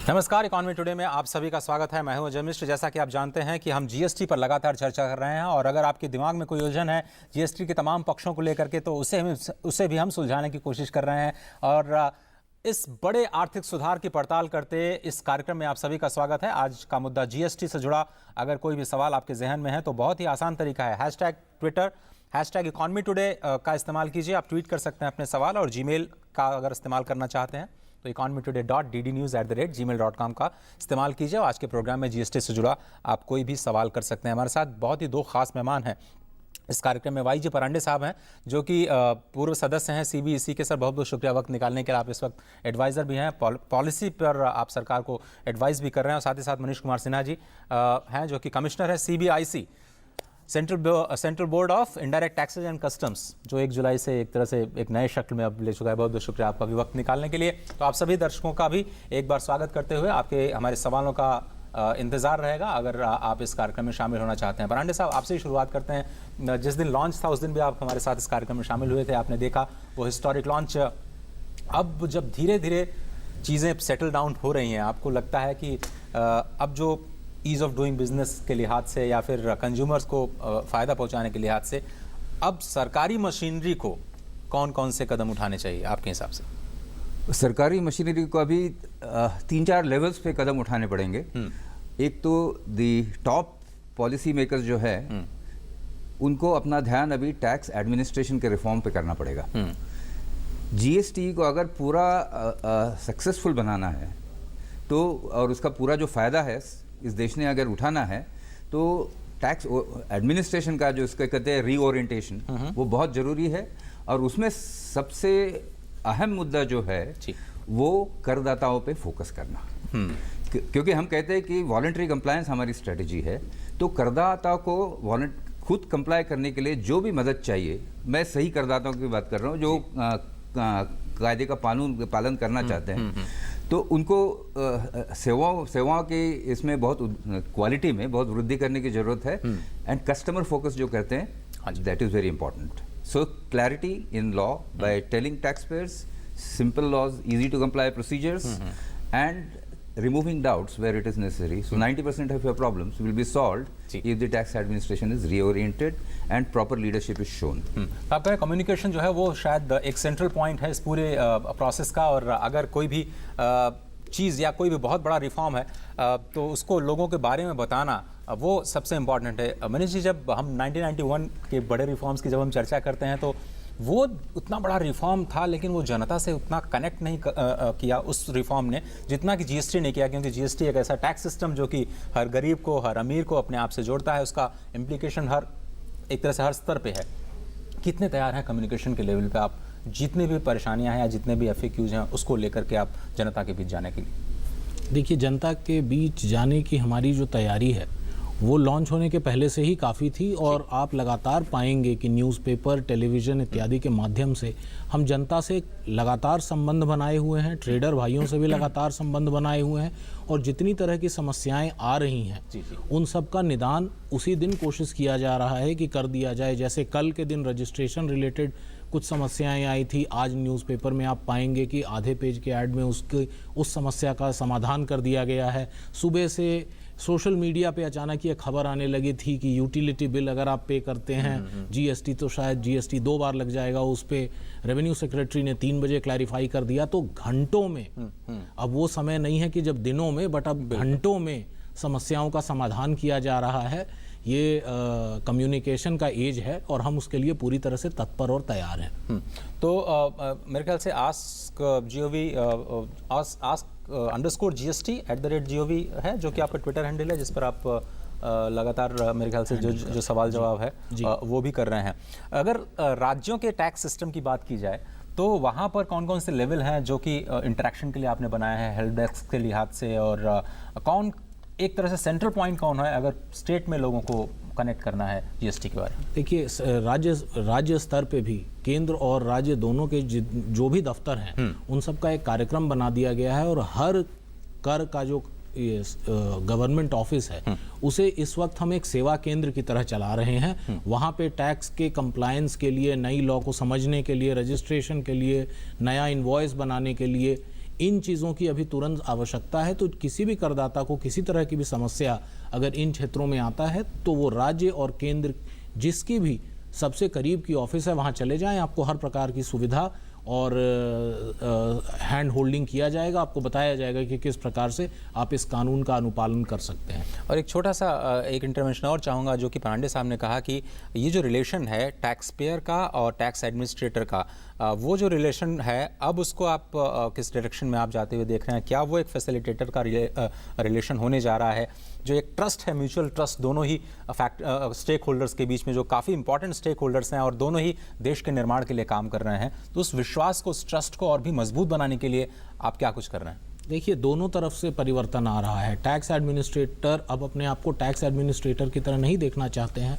नमस्कार, economy today में आप सभी का स्वागत है। मैं हूं अजय मिश्र। जैसा कि आप जानते हैं कि हम जीएसटी पर लगातार चर्चा कर रहे हैं और अगर आपके दिमाग में कोई उलझन है जीएसटी के तमाम पक्षों को लेकर के तो उसे भी हम सुलझाने की कोशिश कर रहे हैं। और इस बड़े आर्थिक सुधार की पड़ताल करते इस कार्यक्रम में आप सभी का स्वागत है। आज का मुद्दा जीएसटी से जुड़ा अगर कोई भी सवाल आपके जहन में है तो बहुत ही आसान तरीका है, #ट्विटर #इकॉनमी टुडे का इस्तेमाल कीजिए। आप ट्वीट कर सकते हैं अपने सवाल, और जीमेल का अगर इस्तेमाल करना चाहते हैं तो economytoday.ddnews@gmail.com का इस्तेमाल कीजिए। आज के प्रोग्राम में जीएसटी से जुड़ा आप कोई भी सवाल कर सकते हैं। हमारे साथ बहुत ही दो खास मेहमान हैं इस कार्यक्रम में। वाई जी परांडे साहब हैं जो कि पूर्व सदस्य हैं सीबीईसी के। सर, बहुत बहुत शुक्रिया वक्त निकालने के लिए। आप इस वक्त एडवाइज़र भी हैं, पॉलिसी पर आप सरकार को एडवाइस भी कर रहे हैं। और साथ ही साथ मनीष कुमार सिन्हा जी हैं जो कि कमिश्नर है CBIC, central board of indirect taxes and customs, जो 1 जुलाई से एक तरह से एक नए शक्ल में अब ले चुका है। बहुत बहुत शुक्रिया आपका भी वक्त निकालने के लिए। तो आप सभी दर्शकों का भी एक बार स्वागत करते हुए आपके हमारे सवालों का इंतजार रहेगा अगर आप इस कार्यक्रम में शामिल होना चाहते हैं। परांडे साहब, आपसे ही शुरुआत करते हैं। जिस दिन लॉन्च था उस दिन भी आप हमारे साथ इस कार्यक्रम में शामिल हुए थे। आपने देखा वो हिस्टोरिक लॉन्च। अब जब धीरे धीरे चीज़ें सेटल डाउन हो रही हैं, आपको लगता है कि अब जो ईज़ ऑफ डूइंग बिजनेस के लिहाज से या फिर कंज्यूमर्स को फ़ायदा पहुंचाने के लिहाज से अब सरकारी मशीनरी को कौन कौन से कदम उठाने चाहिए आपके हिसाब से? सरकारी मशीनरी को अभी 3-4 लेवल्स पे कदम उठाने पड़ेंगे। एक तो दी टॉप पॉलिसी मेकर्स जो है उनको अपना ध्यान अभी टैक्स एडमिनिस्ट्रेशन के रिफॉर्म पे करना पड़ेगा। जीएसटी को अगर पूरा सक्सेसफुल बनाना है तो, और उसका पूरा जो फ़ायदा है इस देश ने अगर उठाना है, तो टैक्स एडमिनिस्ट्रेशन का जो इसका कहते हैं रीओरिएंटेशन, वो बहुत ज़रूरी है। और उसमें सबसे अहम मुद्दा जो है वो करदाताओं पे फोकस करना। क्योंकि हम कहते हैं कि वॉलंटरी कंप्लायंस हमारी स्ट्रेटजी है, तो करदाता को खुद कंप्लाई करने के लिए जो भी मदद चाहिए, मैं सही करदाताओं की बात कर रहा हूँ जो कायदे का पालन करना चाहते हैं, तो उनको सेवाओं के इसमें बहुत क्वालिटी में बहुत वृद्धि करने की जरूरत है। एंड कस्टमर फोकस जो करते हैं, that is very important. So clarity in law by telling tax payers, simple laws, easy to comply procedures, and removing doubts where it is necessary. So 90% of your problems will be solved if the tax administration is reoriented and proper leadership is shown. आपका communication जो है वो शायद एक central point है इस पूरे process का। और अगर कोई भी चीज़ या कोई भी बहुत बड़ा रिफॉर्म है तो उसको लोगों के बारे में बताना वो सबसे इम्पॉर्टेंट है। मनीष जी, जब हम 1991 के बड़े रिफॉर्म्स की जब हम चर्चा करते हैं तो वो उतना बड़ा रिफॉर्म था, लेकिन वो जनता से उतना कनेक्ट नहीं किया उस रिफॉर्म ने जितना कि जीएसटी ने किया। क्योंकि जीएसटी एक ऐसा टैक्स सिस्टम जो कि हर गरीब को, हर अमीर को अपने आप से जोड़ता है। उसका इम्प्लीकेशन एक तरह से हर स्तर पे है। कितने तैयार हैं कम्युनिकेशन के लेवल पे आप, जितने भी परेशानियां हैं या जितने भी FAQs हैं उसको लेकर के आप जनता के बीच जाने के लिए? देखिए, जनता के बीच जाने की हमारी जो तैयारी है वो लॉन्च होने के पहले से ही काफ़ी थी। और आप लगातार पाएंगे कि न्यूज़पेपर, टेलीविज़न इत्यादि के माध्यम से हम जनता से लगातार संबंध बनाए हुए हैं, ट्रेडर भाइयों से भी लगातार संबंध बनाए हुए हैं। और जितनी तरह की समस्याएं आ रही हैं उन सब का निदान उसी दिन कोशिश किया जा रहा है कि कर दिया जाए। जैसे कल के दिन रजिस्ट्रेशन रिलेटेड कुछ समस्याएं आई थी, आज न्यूज़पेपर में आप पाएंगे कि आधे पेज के ऐड में उस समस्या का समाधान कर दिया गया है। सुबह से सोशल मीडिया पे अचानक ये खबर आने लगी थी कि यूटिलिटी बिल अगर आप पे करते हैं जीएसटी, तो शायद जीएसटी 2 बार लग जाएगा। उस पे रेवेन्यू सेक्रेटरी ने 3 बजे क्लैरिफाई कर दिया। तो घंटों में, अब वो समय नहीं है कि जब दिनों में, बट अब घंटों में समस्याओं का समाधान किया जा रहा है। ये कम्युनिकेशन का एज है और हम उसके लिए पूरी तरह से तत्पर और तैयार हैं। तो मेरे ख्याल से ask_GST है जो कि आपका ट्विटर हैंडल है, जिस पर आप लगातार मेरे ख्याल से जो सवाल जवाब है वो भी कर रहे हैं। अगर राज्यों के टैक्स सिस्टम की बात की जाए तो वहाँ पर कौन कौन से लेवल हैं जो कि इंटरेक्शन के लिए आपने बनाया है हेल्प डेस्क के लिहाज से, और कौन एक तरह से सेंट्रल पॉइंट कौन है अगर स्टेट में लोगों को कनेक्ट करना है जीएसटी के बारे में? देखिए, राज्य स्तर पे भी केंद्र और राज्य दोनों के जो भी दफ्तर हैं उन सब का एक कार्यक्रम बना दिया गया है। और हर कर का जो गवर्नमेंट ऑफिस है उसे इस वक्त हम एक सेवा केंद्र की तरह चला रहे हैं। वहाँ पे टैक्स के कंप्लायंस के लिए, नई लॉ को समझने के लिए, रजिस्ट्रेशन के लिए, नया इनवॉइस बनाने के लिए इन चीज़ों की अभी तुरंत आवश्यकता है। तो किसी भी करदाता को किसी तरह की भी समस्या अगर इन क्षेत्रों में आता है तो वो राज्य और केंद्र जिसकी भी सबसे करीब की ऑफिस है वहाँ चले जाएं, आपको हर प्रकार की सुविधा और हैंड होल्डिंग किया जाएगा, आपको बताया जाएगा कि किस प्रकार से आप इस कानून का अनुपालन कर सकते हैं। और एक छोटा सा एक इंटरवेंशन और चाहूँगा, जो कि पांडे साहब ने कहा कि ये जो रिलेशन है टैक्स पेयर का और टैक्स एडमिनिस्ट्रेटर का, वो जो रिलेशन है अब उसको आप किस डायरेक्शन में आप जाते हुए देख रहे हैं? क्या वो एक फैसिलिटेटर का रिलेशन होने जा रहा है, जो एक ट्रस्ट है, म्यूचुअल ट्रस्ट दोनों ही स्टेक होल्डर्स के बीच में, जो काफ़ी इंपॉर्टेंट स्टेक होल्डर्स हैं और दोनों ही देश के निर्माण के लिए काम कर रहे हैं, तो उस विश्वास को, उस ट्रस्ट को और भी मजबूत बनाने के लिए आप क्या कुछ कर रहे हैं? देखिए, दोनों तरफ से परिवर्तन आ रहा है। टैक्स एडमिनिस्ट्रेटर अब अपने आप को टैक्स एडमिनिस्ट्रेटर की तरह नहीं देखना चाहते हैं।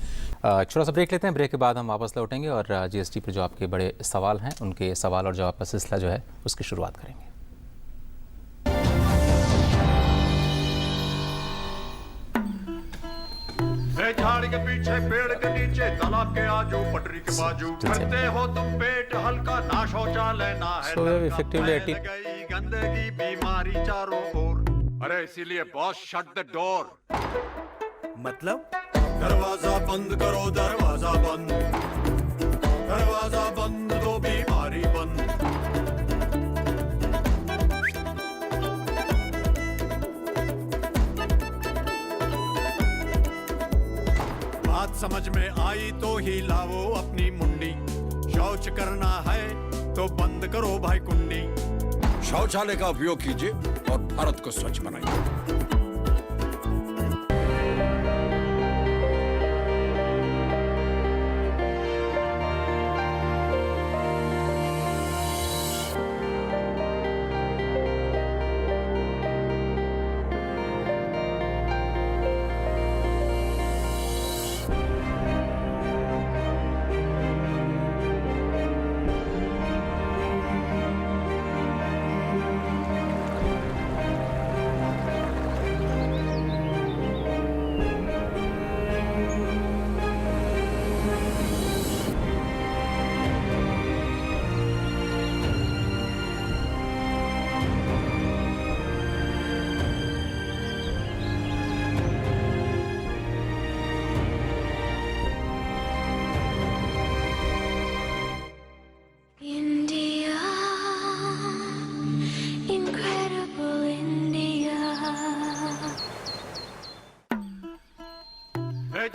छोटा सा ब्रेक लेते हैं, ब्रेक के बाद हम वापस लौटेंगे और जीएसटी पर जो आपके बड़े सवाल हैं उनके सवाल और जवाब का सिलसिला जो है उसकी शुरुआत करेंगे। झाड़ी के पीछे, पेड़ के नीचे, तालाब के आजू, पटरी के बाजू, करते हो तुम पेट हल्का, ना शौचालय ना है गई गंदगी बीमारी चारों ओर। अरे इसीलिए बॉस शट द डोर। मतलब दरवाजा बंद करो, दरवाजा बंद, दरवाजा बंद तो बीमारी बंद। बात समझ में आई तो हिलाओ अपनी मुंडी, शौच करना है तो बंद करो भाई कुंडी। शौचालय का उपयोग कीजिए और भारत को स्वच्छ बनाइए।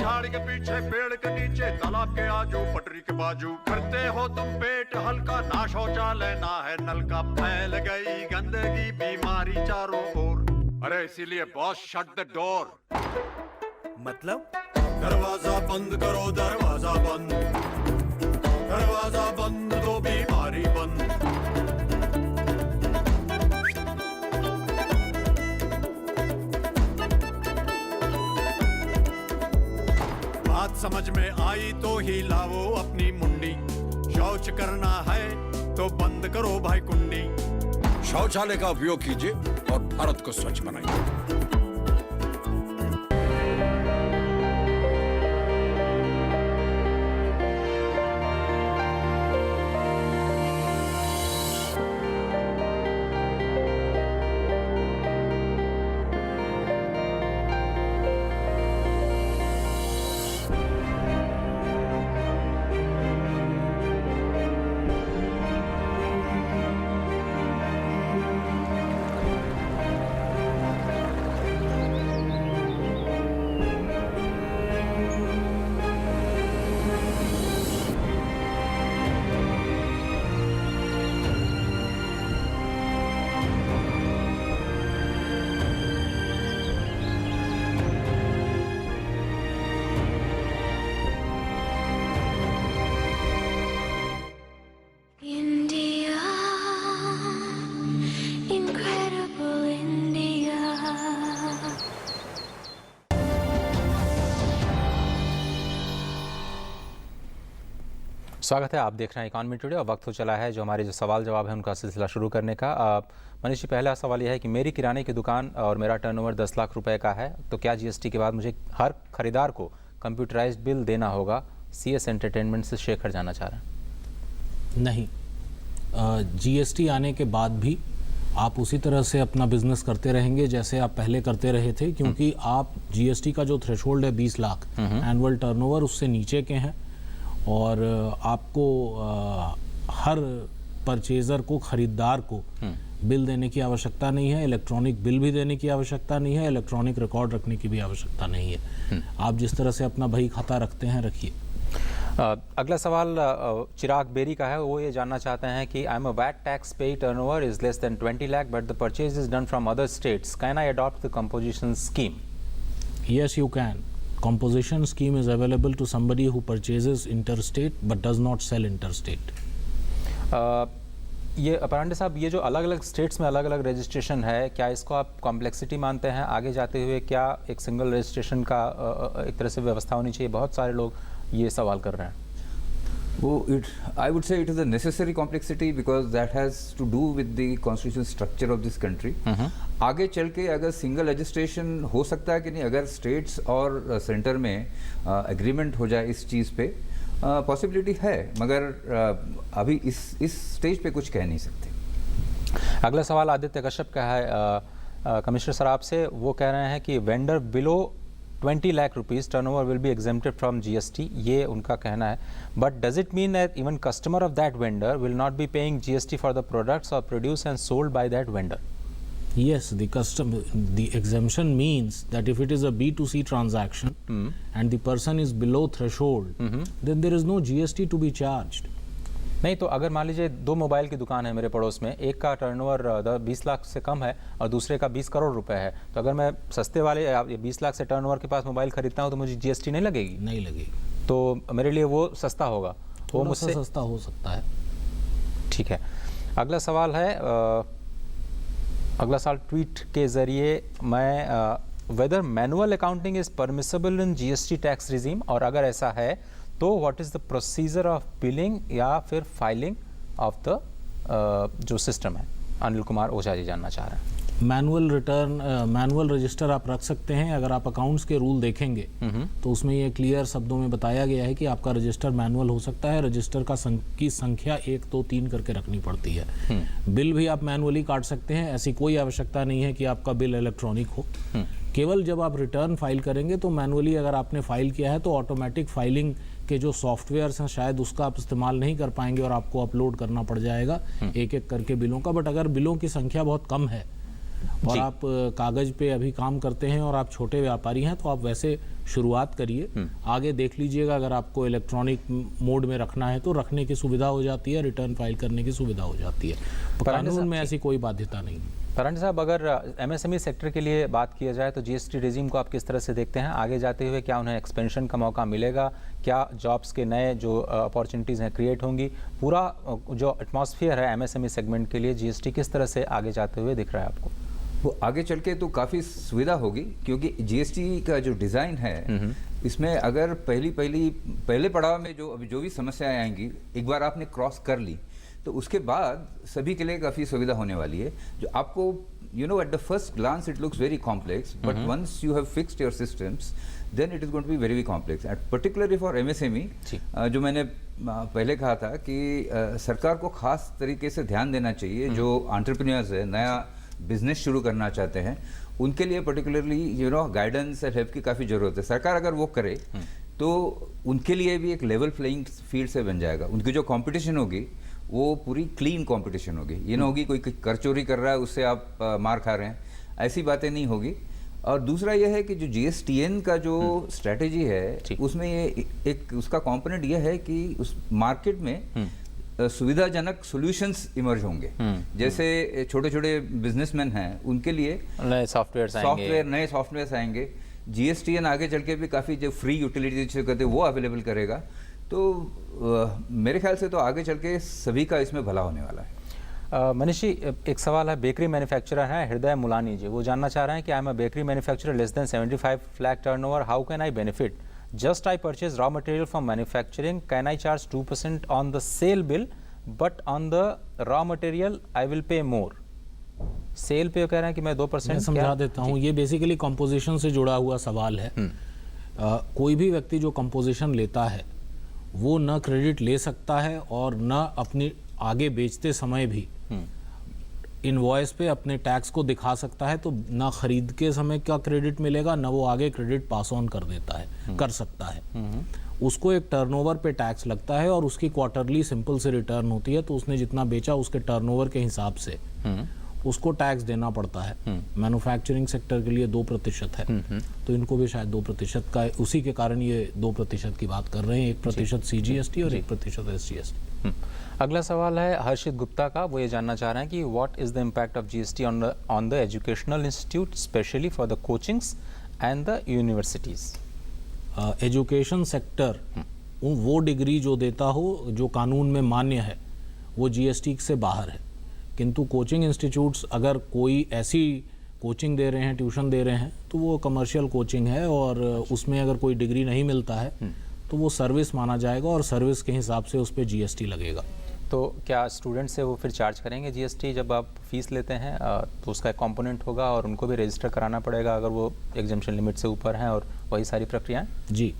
झाड़ी के पीछे, पेड़ के नीचे, तालाब के आजू, पटरी के बाजू, करते हो तुम पेट हल्का, ना शौचालय ना है नलका, फैल गई गंदगी बीमारी चारों ओर। अरे इसीलिए बॉस शट द डोर। मतलब दरवाजा बंद करो, दरवाजा बंद, दरवाजा बंद तो बीमारी बंद। बात समझ में आई तो हिलाओ अपनी मुंडी, शौच करना है तो बंद करो भाई कुंडी। शौचालय का उपयोग कीजिए और भारत को स्वच्छ बनाइए। स्वागत है, आप देख रहे हैं इकोनॉमी टुडे और वक्त हो चला है जो हमारे जो सवाल जवाब है उनका सिलसिला शुरू करने का। मनीष जी, पहला सवाल यह है कि मेरी किराने की दुकान और मेरा टर्नओवर 10 लाख रुपए का है, तो क्या जीएसटी के बाद मुझे हर खरीदार को कंप्यूटराइज्ड बिल देना होगा? CS एंटरटेनमेंट से शेखर जाना चाह रहे हैं। नहीं, जीएसटी आने के बाद भी आप उसी तरह से अपना बिजनेस करते रहेंगे जैसे आप पहले करते रहे थे, क्योंकि आप जीएसटी का जो थ्रेशोल्ड है 20 लाख एनुअल टर्नओवर, उससे नीचे के हैं और आपको हर परचेजर को, खरीदार को बिल देने की आवश्यकता नहीं है, इलेक्ट्रॉनिक बिल भी देने की आवश्यकता नहीं है, इलेक्ट्रॉनिक रिकॉर्ड रखने की भी आवश्यकता नहीं है। आप जिस तरह से अपना बही खाता रखते हैं रखिए। अगला सवाल चिराग बेरी का है। वो ये जानना चाहते हैं कि I am a VAT tax pay turnover is less than 20 lakh but the purchase is done from other states, can I adopt the composition scheme? Yes, you can. Composition scheme is available to somebody who purchases interstate but does not sell interstate. ये अपरांडे साहब, ये जो अलग अलग states में अलग अलग registration है, क्या इसको आप कॉम्प्लेक्सिटी मानते हैं? आगे जाते हुए क्या एक सिंगल रजिस्ट्रेशन का एक तरह से व्यवस्था होनी चाहिए? बहुत सारे लोग ये सवाल कर रहे हैं। I would say it is a necessary complexity because that has to do with the constitutional structure of this country. आगे चल के अगर सिंगल रजिस्ट्रेशन हो सकता है कि नहीं, अगर स्टेट्स और सेंटर में एग्रीमेंट हो जाए इस चीज़ पे, पॉसिबिलिटी है, मगर अभी इस स्टेज पे कुछ कह नहीं सकते। अगला सवाल आदित्य कश्यप का है कमिश्नर सर आपसे। वो कह रहे हैं कि vendor below 20 lakh rupees turnover will be exempted from GST, ये उनका कहना है। But does it mean that even customer of that vendor will not be paying GST for the products और produce and sold by that vendor? Yes, the exemption means that if it is a B2C transaction and the person is below threshold, then there is no GST to be charged. नहीं तो अगर मान लीजिए दो mobile की दुकान है मेरे पड़ोस में, एक का टर्नओवर 20 लाख से कम है और दूसरे का 20 करोड़ रुपए है, तो अगर मैं सस्ते वाले 20 लाख से टर्नओवर के पास मोबाइल खरीदता हूँ तो मुझे जीएसटी नहीं लगेगी? नहीं लगेगी। तो मेरे लिए वो सस्ता होगा, वो मुझसे सस्ता हो सकता है। ठीक है। अगला सवाल है, अगला सवाल ट्वीट के जरिए मैं whether manual accounting is permissible in GST tax regime, और अगर ऐसा है तो what is the procedure of billing या फिर फाइलिंग ऑफ द जो सिस्टम है? अनिल कुमार ओझा जी जानना चाह रहे हैं। मैनुअल रजिस्टर आप रख सकते हैं। अगर आप अकाउंट्स के रूल देखेंगे तो उसमें ये क्लियर शब्दों में बताया गया है कि आपका रजिस्टर मैनुअल हो सकता है। रजिस्टर की संख्या 1, 2, 3 करके रखनी पड़ती है। बिल भी आप मैनुअली काट सकते हैं, ऐसी कोई आवश्यकता नहीं है कि आपका बिल इलेक्ट्रॉनिक हो। केवल जब आप रिटर्न फाइल करेंगे तो मैनुअली अगर आपने फाइल किया है तो ऑटोमेटिक फाइलिंग के जो सॉफ्टवेयर्स हैं शायद उसका आप इस्तेमाल नहीं कर पाएंगे और आपको अपलोड करना पड़ जाएगा एक एक करके बिलों का। बट अगर बिलों की संख्या बहुत कम है और आप कागज पे अभी काम करते हैं और आप छोटे व्यापारी हैं तो आप वैसे शुरुआत करिए, आगे देख लीजिएगा। अगर आपको इलेक्ट्रॉनिक मोड में रखना है तो रखने की सुविधा हो जाती है, रिटर्न फाइल करने की सुविधा हो जाती है। कानून में ऐसी कोई बाध्यता नहीं। परांडे साहब, अगर एमएसएमई सेक्टर के लिए बात किया जाए तो जीएसटी रेजिम को आप किस तरह से देखते हैं? आगे जाते हुए क्या उन्हें एक्सपेंशन का मौका मिलेगा? क्या जॉब्स के नए जो अपॉर्चुनिटीज़ हैं क्रिएट होंगी? पूरा जो एटमॉस्फेयर है एमएसएमई सेगमेंट के लिए जीएसटी किस तरह से आगे जाते हुए दिख रहा है आपको? वो आगे चल के तो काफ़ी सुविधा होगी, क्योंकि जीएसटी का जो डिज़ाइन है इसमें अगर पहले पड़ाव में जो भी समस्याएं आएंगी, एक बार आपने क्रॉस कर ली तो उसके बाद सभी के लिए काफ़ी सुविधा होने वाली है। जो आपको at the first glance it looks very complex, but once you have fixed your systems then it is going to be very very complex. And particularly for MSME, जो मैंने पहले कहा था कि सरकार को खास तरीके से ध्यान देना चाहिए। जो एंटरप्रेन्योर्स है, नया बिजनेस शुरू करना चाहते हैं, उनके लिए पर्टिकुलरली गाइडेंस और हेल्प की काफ़ी ज़रूरत है। सरकार अगर वो करे तो उनके लिए भी एक लेवल प्लेइंग फील्ड से बन जाएगा। उनकी जो कंपटीशन होगी वो पूरी क्लीन कंपटीशन होगी। ये ना होगी कोई कर चोरी कर रहा है उससे आप मार खा रहे हैं, ऐसी बातें नहीं होगी। और दूसरा ये है कि जो जीएसटीएन का जो स्ट्रेटेजी है उसमें ये एक उसका कंपोनेंट ये है कि उस मार्केट में सुविधाजनक सॉल्यूशंस इमर्ज होंगे। जैसे छोटे छोटे बिजनेसमैन हैं उनके लिए नए नए सॉफ्टवेयर आएंगे। जीएसटीएन आगे चल के भी काफ़ी जो फ्री यूटिलिटी कहते हैं वो अवेलेबल करेगा। तो मेरे ख्याल से तो आगे चल के सभी का इसमें भला होने वाला है। मनीष जी, एक सवाल है, बेकरी मैन्युफैक्चरर हैं हृदय मुलानी जी, वो जानना चाह रहे हैं कि I am a bakery manufacturer less than 75 lakh turnover, how can I benefit? Just I purchase raw material from manufacturing, can I charge 2% on the sale bill but on the raw material I will pay more? Cell पे कह रहे हैं कि मैं 2% समझा देता हूँ। ये बेसिकली कंपोजिशन से जुड़ा हुआ सवाल है। कोई भी व्यक्ति जो कंपोजिशन लेता है वो न क्रेडिट ले सकता है और न अपनी आगे बेचते समय भी इनवॉइस पे अपने टैक्स को दिखा सकता है, तो ना खरीद के समय का क्रेडिट मिलेगा, ना वो आगे क्रेडिट पास ऑन कर देता है, कर सकता है। उसको एक टर्नओवर पे टैक्स लगता है और उसकी क्वार्टरली सिंपल से रिटर्न होती है, तो उसने जितना बेचा उसके टर्नओवर के हिसाब से उसको टैक्स देना पड़ता है। मैन्युफैक्चरिंग सेक्टर के लिए 2% है, तो इनको भी शायद 2% का, उसी के कारण ये 2% की बात कर रहे हैं, 1% CGST और 1% SGST। अगला सवाल है हर्षित गुप्ता का, वो ये जानना चाह रहे हैं कि what is the impact of GST on the educational institute specially for the coachings and the universities. Education sector वो डिग्री जो देता हो जो कानून में मान्य है वो GST से बाहर है, किंतु कोचिंग इंस्टीट्यूट्स अगर कोई ऐसी कोचिंग दे रहे हैं, ट्यूशन दे रहे हैं, तो वो कमर्शियल कोचिंग है और उसमें अगर कोई डिग्री नहीं मिलता है तो वो सर्विस माना जाएगा और सर्विस के हिसाब से उस पर GST लगेगा। तो क्या स्टूडेंट से वो फिर चार्ज करेंगे GST जब आप फीस लेते हैं? तो उसका एक कंपोनेंट होगा और उनको भी रजिस्टर कराना पड़ेगा अगर वो एग्जम्पशन लिमिट से ऊपर हैं, और वही सारी प्रक्रियाएं? जी,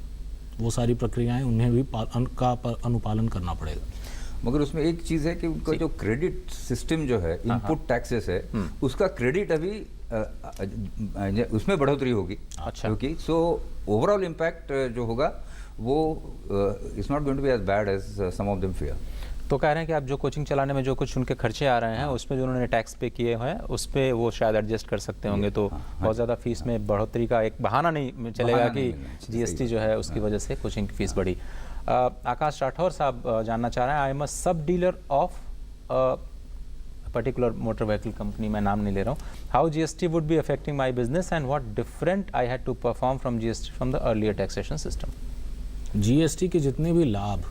वो सारी प्रक्रियाएं उन्हें भी अनुपालन करना पड़ेगा। मगर उसमें एक चीज़ है कि उनका जो क्रेडिट सिस्टम जो है, इनपुट टैक्सेस है, उसका क्रेडिट अभी उसमें बढ़ोतरी होगी। अच्छा। क्योंकि सो ओवरऑल इम्पैक्ट जो होगा वो it's not going to be as bad as some of them fear. तो कह रहे हैं कि आप जो कोचिंग चलाने में जो कुछ उनके खर्चे आ रहे हैं उसमें जो उन्होंने टैक्स पे किए हैं उस पर वो शायद एडजस्ट कर सकते होंगे, तो बहुत ज़्यादा फीस में बढ़ोतरी का एक बहाना नहीं चलेगा कि GST जो है उसकी वजह से कोचिंग की फीस बढ़ी। आकाश राठौर साहब जानना चाह रहे हैं, आई am a sub dealer of particular motor vehicle company, मैं नाम नहीं ले रहा हूँ, how GST would be affecting my business and what different I had to perform from GST from the earlier taxation system. GST के जितने भी लाभ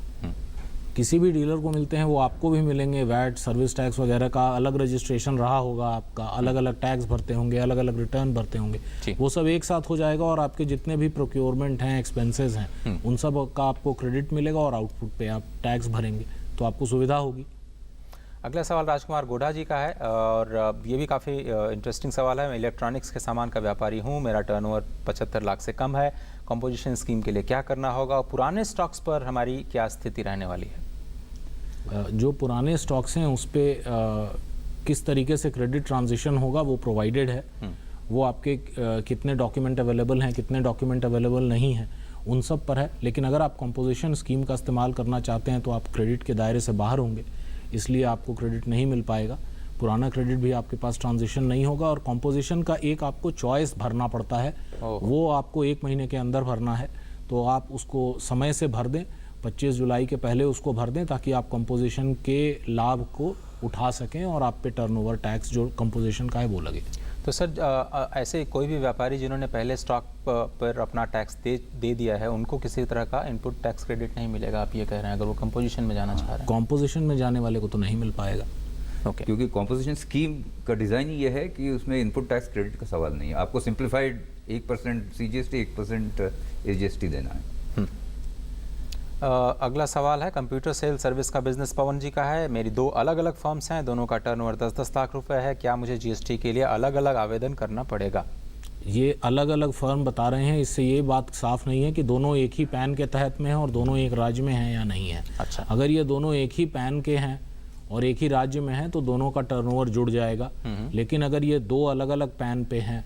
किसी भी डीलर को मिलते हैं वो आपको भी मिलेंगे। वैट, सर्विस टैक्स वगैरह का अलग रजिस्ट्रेशन रहा होगा आपका, अलग अलग टैक्स भरते होंगे, अलग अलग रिटर्न भरते होंगे, वो सब एक साथ हो जाएगा और आपके जितने भी प्रोक्योरमेंट हैं, एक्सपेंसेस हैं, उन सब का आपको क्रेडिट मिलेगा और आउटपुट पे आप टैक्स भरेंगे, तो आपको सुविधा होगी। अगला सवाल राजकुमार गोढ़ा जी का है और ये भी काफ़ी इंटरेस्टिंग सवाल है। मैं इलेक्ट्रॉनिक्स के सामान का व्यापारी हूँ, मेरा टर्नओवर 75 लाख से कम है, कंपोजिशन स्कीम के लिए क्या करना होगा और पुराने स्टॉक्स पर हमारी क्या स्थिति रहने वाली है? जो पुराने स्टॉक्स हैं उस पर किस तरीके से क्रेडिट ट्रांजिशन होगा वो प्रोवाइडेड है। वो आपके कितने डॉक्यूमेंट अवेलेबल हैं, कितने डॉक्यूमेंट अवेलेबल नहीं हैं, उन सब पर है। लेकिन अगर आप कंपोजिशन स्कीम का इस्तेमाल करना चाहते हैं तो आप क्रेडिट के दायरे से बाहर होंगे, इसलिए आपको क्रेडिट नहीं मिल पाएगा। पुराना क्रेडिट भी आपके पास ट्रांजिशन नहीं होगा और कंपोजिशन का एक आपको चॉइस भरना पड़ता है, वो आपको 1 महीने के अंदर भरना है, तो आप उसको समय से भर दें, 25 जुलाई के पहले उसको भर दें ताकि आप कंपोजिशन के लाभ को उठा सकें और आप पे टर्नओवर टैक्स जो कंपोजिशन का है वो लगे। तो सर ऐसे कोई भी व्यापारी जिन्होंने पहले स्टॉक पर अपना टैक्स दे दिया है उनको किसी तरह का इनपुट टैक्स क्रेडिट नहीं मिलेगा, आप ये कह रहे हैं, अगर वो कंपोजिशन में जाना चाह रहे हैं? कंपोजिशन में जाने वाले को तो नहीं मिल पाएगा। ओके। क्योंकि कंपोजिशन स्कीम का डिज़ाइन ही ये है कि उसमें इनपुट टैक्स क्रेडिट का सवाल नहीं है, आपको सिंप्लीफाइड 1% CGST 1% SGST देना है। अगला सवाल है कंप्यूटर सेल सर्विस का बिजनेस पवन जी का है, मेरी 2 अलग अलग फर्म्स हैं, दोनों का टर्नओवर 10-10 लाख रुपए है, क्या मुझे GST के लिए अलग अलग आवेदन करना पड़ेगा? ये अलग अलग फर्म बता रहे हैं, इससे ये बात साफ नहीं है कि दोनों एक ही पैन के तहत में हैं और दोनों एक राज्य में हैं या नहीं है। अच्छा। अगर ये दोनों एक ही पैन के हैं और एक ही राज्य में हैं तो दोनों का टर्नओवर जुड़ जाएगा। लेकिन अगर ये 2 अलग अलग पैन पे हैं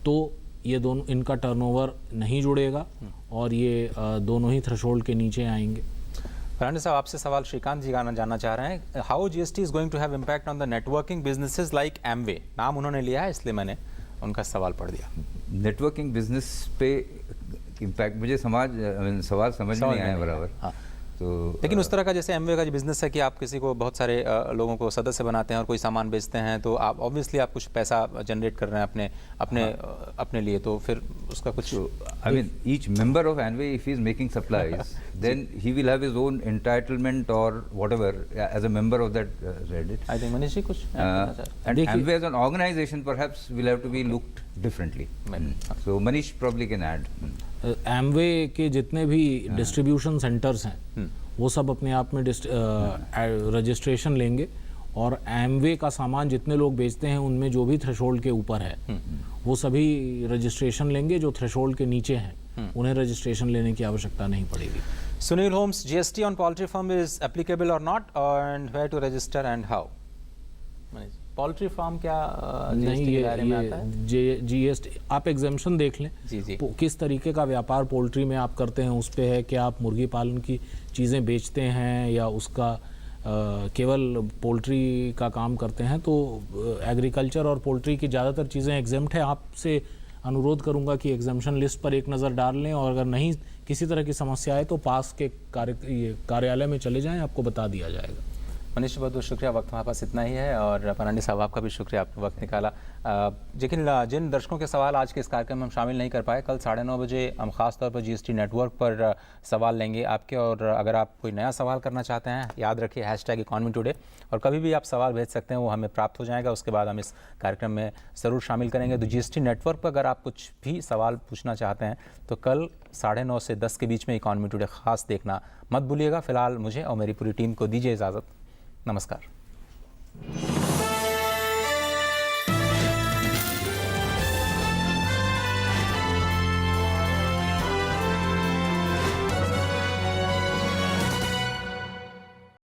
तो ये दोनों, इनका टर्नओवर नहीं जुड़ेगा और ये दोनों ही थ्रेशोल्ड के नीचे आएंगे। फर्नांडे साहब, आपसे सवाल श्रीकांत जी जानना चाह रहे हैं, how GST is going to have impact on the networking businesses like Amway? नाम उन्होंने लिया है इसलिए मैंने उनका सवाल पढ़ दिया। नेटवर्किंग बिजनेस पे इम्पैक्ट मुझे सवाल समझ नहीं आया बराबर। हाँ। तो लेकिन उस तरह का जैसे एमवे का जो बिजनेस है कि आप किसी को बहुत सारे लोगों को सदस्य बनाते हैं और कोई सामान बेचते हैं, तो आप ऑब्वियसली आप कुछ पैसा जनरेट कर रहे हैं अपने लिए, तो फिर उसका कुछ I mean, each member of Anway, if he is making supplies, then he will have his own entitlement or whatever as a member of that Reddit. I think Manish ji कुछ add करना चाह रहे हैं? And Anway as an organization perhaps will have to be looked differently. So Manish probably can add. Amway के जितने भी distribution centres हैं वो सब अपने आप में रजिस्ट्रेशन लेंगे और एमवे का सामान जितने लोग बेचते हैं उनमें जो भी थ्रेशोल्ड के ऊपर है वो सभी रजिस्ट्रेशन लेंगे, जो थ्रेशोल्ड के नीचे हैं उन्हें रजिस्ट्रेशन लेने की आवश्यकता नहीं पड़ेगी। Sunil homes, GST on poultry farm is applicable or not, and where to register and how? Manish. Poultry farm क्या नहीं, जीएसटी के दायरे में आता है? ये जीएसटी आप एग्जाम्पशन देख लें। जी। किस तरीके का व्यापार पोल्ट्री में आप करते हैं उस पे है कि आप मुर्गी पालन की चीज़ें बेचते हैं या उसका केवल पोल्ट्री का काम करते हैं। तो एग्रीकल्चर और पोल्ट्री की ज़्यादातर चीज़ें एग्जेम्प्ट है। आपसे अनुरोध करूंगा कि एग्जाम्पशन लिस्ट पर एक नज़र डाल लें और अगर नहीं किसी तरह की समस्या है तो पास के कार्यालय में चले जाएं, आपको बता दिया जाएगा। मनीष, बहुत बहुत शुक्रिया, वक्त हमारे पास इतना ही है। और परांडे साहब, आपका भी शुक्रिया, आपने वक्त निकाला। लेकिन जिन दर्शकों के सवाल आज के इस कार्यक्रम में हम शामिल नहीं कर पाए, कल 9:30 बजे हम खास तौर पर जीएसटी नेटवर्क पर सवाल लेंगे आपके। और अगर आप कोई नया सवाल करना चाहते हैं, याद रखिए #economytoday, और कभी भी आप सवाल भेज सकते हैं, वो हमें प्राप्त हो जाएगा। उसके बाद हम इस कार्यक्रम में ज़रूर शामिल करेंगे। तो जीएसटी नेटवर्क पर अगर आप कुछ भी सवाल पूछना चाहते हैं तो कल 9:30 से 10 के बीच में इकॉनमी टुडे खास देखना मत भूलिएगा। फिलहाल मुझे और मेरी पूरी टीम को दीजिए इजाज़त। नमस्कार।